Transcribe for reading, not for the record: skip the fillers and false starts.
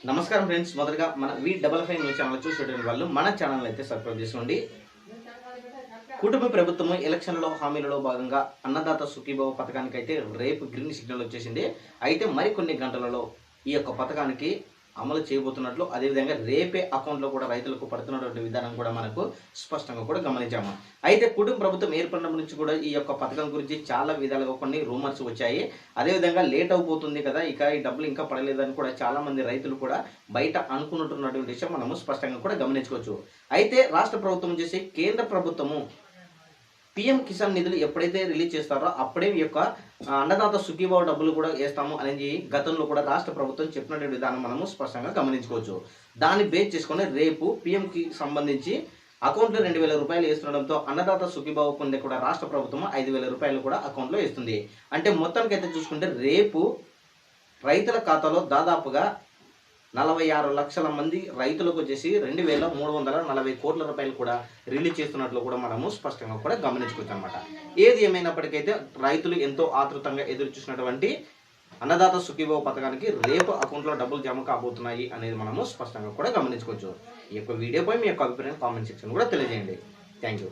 నమస్కారం ఫ్రెండ్స్, మొదటగా మన V55 న్యూస్ ఛానల్ చూసేటువంటి వాళ్ళు మన ఛానల్ అయితే సబ్స్క్రైబ్ చేసుకోండి. కుటుంబ ప్రభుత్వం ఎలక్షన్లలో హామీలలో భాగంగా అన్నదాత సుఖీభవ పథకానికి అయితే రేపు గ్రీన్ సిగ్నల్ వచ్చేసింది. అయితే మరికొన్ని గంటలలో ఈ యొక్క పథకానికి అమలు చేయబోతున్నట్లు, అదేవిధంగా రేపే అకౌంట్లో కూడా రైతులకు పడుతున్నటువంటి విధానం కూడా మనకు స్పష్టంగా కూడా గమనించాము. అయితే కుటుంబ ప్రభుత్వం ఏర్పడినప్పటి నుంచి కూడా ఈ యొక్క పథకం గురించి చాలా విధాలుగా కొన్ని రూమర్స్ వచ్చాయి. అదేవిధంగా లేట్ అయిపోతుంది కదా, ఇక ఈ డబ్బులు ఇంకా పడలేదని కూడా చాలా మంది రైతులు కూడా బయట అనుకున్నటువంటి విషయం మనము స్పష్టంగా కూడా గమనించుకోవచ్చు. అయితే రాష్ట్ర ప్రభుత్వం చేసి కేంద్ర ప్రభుత్వము పీఎం కిసాన్ నిధులు ఎప్పుడైతే రిలీజ్ చేస్తారో అప్పుడే ఈ యొక్క అన్నదాత సుఖీభావ డబ్బులు కూడా వేస్తాము అనేది గతంలో కూడా రాష్ట్ర ప్రభుత్వం చెప్పినటువంటి విధానం మనము స్పష్టంగా గమనించుకోవచ్చు. దాన్ని బేస్ చేసుకొని రేపు పీఎంకి సంబంధించి అకౌంట్లో 2,000 రూపాయలు వేస్తుండడంతో అన్నదాత సుఖీభావ పొందే కూడా రాష్ట్ర ప్రభుత్వం 5,000 రూపాయలు కూడా అకౌంట్లో వేస్తుంది. అంటే మొత్తానికి అయితే చూసుకుంటే రేపు రైతుల ఖాతాలో దాదాపుగా 46 లక్షల మంది రైతులకు వచ్చేసి 2,340 కోట్ల రూపాయలు కూడా రిలీజ్ చేస్తున్నట్లు కూడా మనము స్పష్టంగా కూడా గమనించుకోవచ్చు అనమాట. ఏది ఏమైనప్పటికైతే రైతులు ఎంతో ఆతృతంగా ఎదురు చూసినటువంటి అన్నదాత సుఖీభావ పథకానికి రేపు అకౌంట్లో డబ్బులు జమ కాబోతున్నాయి అనేది మనము స్పష్టంగా కూడా గమనించుకోవచ్చు. ఈ యొక్క వీడియోపై మీ యొక్క అభిప్రాయం కామెంట్ సెక్షన్ కూడా తెలియజేయండి. Thank you.